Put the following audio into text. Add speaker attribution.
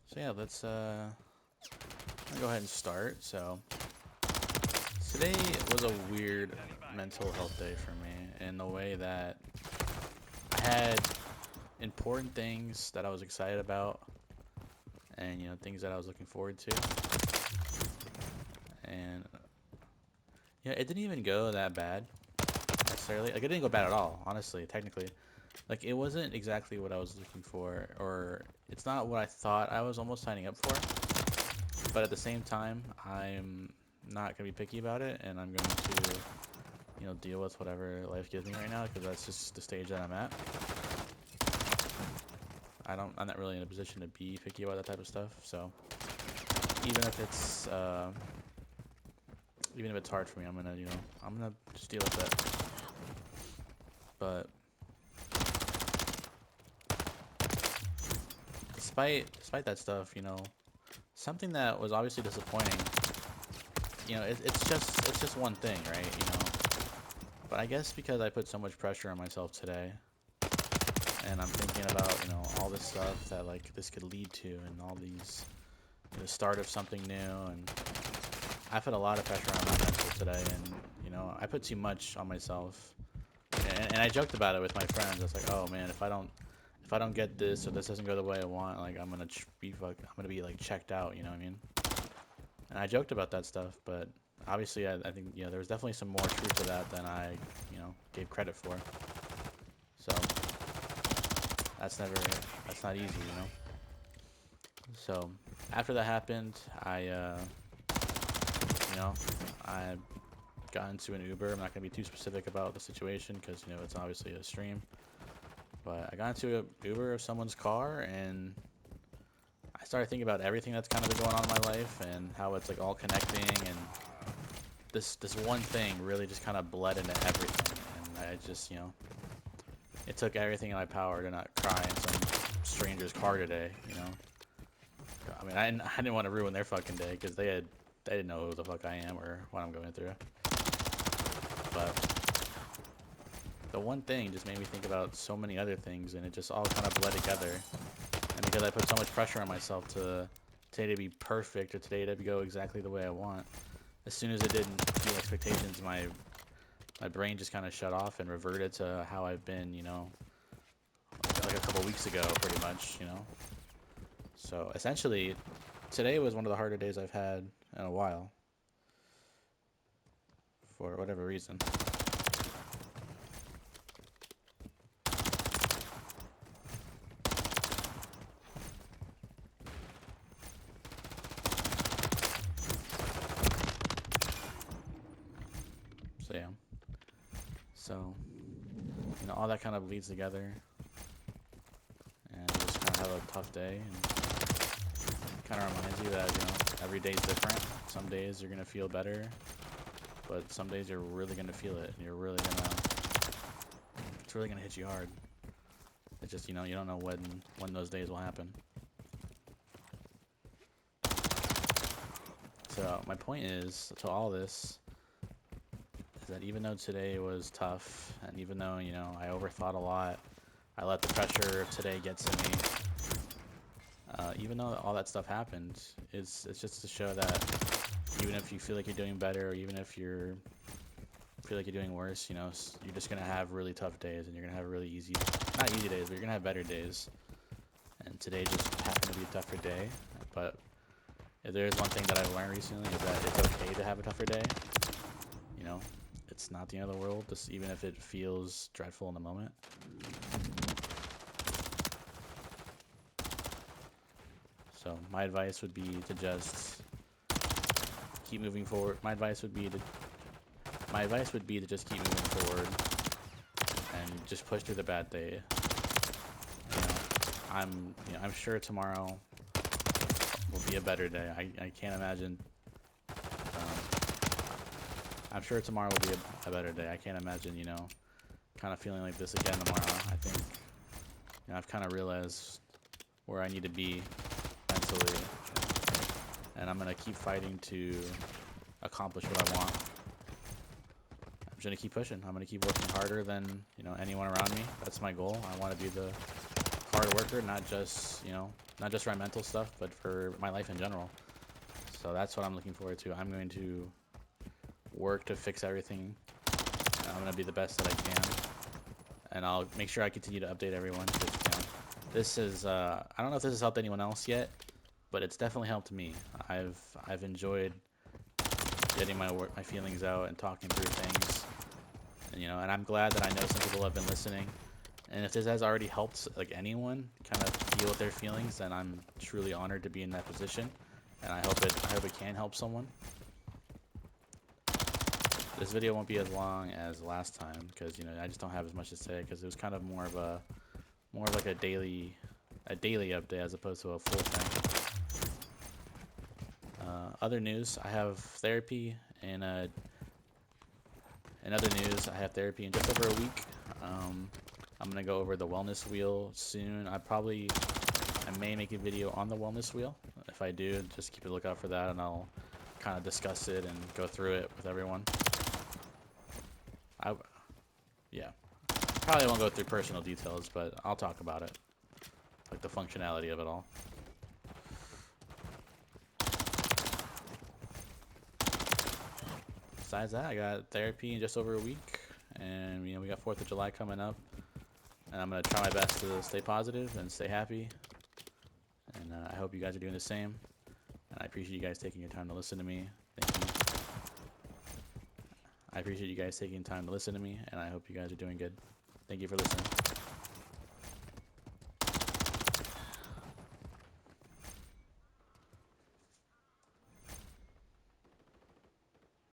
Speaker 1: So yeah, let's go ahead and start. So today was a weird mental health day for me in the way that I had important things that I was excited about and things that I was looking forward to. And yeah, it didn't even go that bad necessarily. Like it didn't go bad at all, honestly, technically. Like it wasn't exactly what I was looking for, or it's not what I thought I was almost signing up for. But at the same time, I'm not gonna be picky about it, and I'm going to, deal with whatever life gives me right now, because that's just the stage that I'm at. I'm not really in a position to be picky about that type of stuff. So even if it's, even if it's hard for me, I'm gonna just deal with it. But despite that stuff, something that was obviously disappointing. It's just one thing, right? But I guess because I put so much pressure on myself today, and I'm thinking about, all this stuff that like this could lead to, and all these, the start of something new, and I put a lot of pressure on my mental today, and I put too much on myself, and I joked about it with my friends. I was like, oh man, if I don't get this or this doesn't go the way I want, like I'm gonna be like checked out, you know what I mean? And I joked about that stuff, but obviously I think there was definitely some more truth to that than I gave credit for. So that's not easy. So after that happened, you know, I got into an Uber. I'm not gonna be too specific about the situation because it's obviously a stream. But I got into an Uber of someone's car, and I started thinking about everything that's kind of been going on in my life and how it's like all connecting. And this one thing really just kind of bled into everything. And I just it took everything in my power to not cry in some stranger's car today. I mean, I didn't want to ruin their fucking day because they didn't know who the fuck I am or what I'm going through. But the one thing just made me think about so many other things, and it just all kind of bled together. And because I put so much pressure on myself to today to be perfect or today to go exactly the way I want, as soon as it didn't meet expectations, my brain just kind of shut off and reverted to how I've been, like a couple weeks ago, pretty much. So essentially, today was one of the harder days I've had in a while, for whatever reason. So yeah. So all that kind of leads together, and you just kind of have a tough day, and kind of reminds you that every day's different. Some days you're gonna feel better, but some days you're really gonna feel it, and it's really gonna hit you hard. It's just you don't know when those days will happen. So my point is to all this is that even though today was tough, and even though I overthought a lot, I let the pressure of today get to me. Even though all that stuff happened, it's just to show that even if you feel like you're doing better, or even if you feel like you're doing worse, you're just gonna have really tough days, and you're gonna have really not easy days, but you're gonna have better days. And today just happened to be a tougher day. But if there's one thing that I've learned recently is that it's okay to have a tougher day. You know, it's not the end of the world, just even if it feels dreadful in the moment. So my advice would be to just keep moving forward. My advice would be to just keep moving forward and just push through the bad day. You know, I'm sure tomorrow will be a better day. I can't imagine. I'm sure tomorrow will be a better day. I can't imagine, kind of feeling like this again tomorrow. I think, I've kind of realized where I need to be mentally, and I'm gonna keep fighting to accomplish what I want. I'm just gonna keep pushing. I'm gonna keep working harder than anyone around me. That's my goal. I want to be the hard worker, not just, you know, not just for my mental stuff, but for my life in general. So that's what I'm looking forward to. I'm going to work to fix everything. I'm going to be the best that I can. And I'll make sure I continue to update everyone. Because, you know, this is, I don't know if this has helped anyone else yet, but it's definitely helped me. I've enjoyed getting my feelings out and talking through things. And, you know, and I'm glad that I know some people have been listening. And if this has already helped like anyone kind of deal with their feelings, then I'm truly honored to be in that position. And I hope it can help someone. This video won't be as long as last time because, you know, I just don't have as much to say because it was kind of more of like a daily update as opposed to a full thing. Other news, I have therapy, and in other news, I have therapy in just over a week. I'm gonna go over the wellness wheel soon. I may make a video on the wellness wheel. If I do, just keep a lookout for that, and I'll kind of discuss it and go through it with everyone. Yeah, probably won't go through personal details, but I'll talk about it, like the functionality of it all. Besides that, I got therapy in just over a week, and, you know, we got 4th of July coming up, and I'm gonna try my best to stay positive and stay happy. And I hope you guys are doing the same. And I appreciate you guys taking your time to listen to me. Thank you. I appreciate you guys taking time to listen to me, and I hope you guys are doing good. Thank you for listening.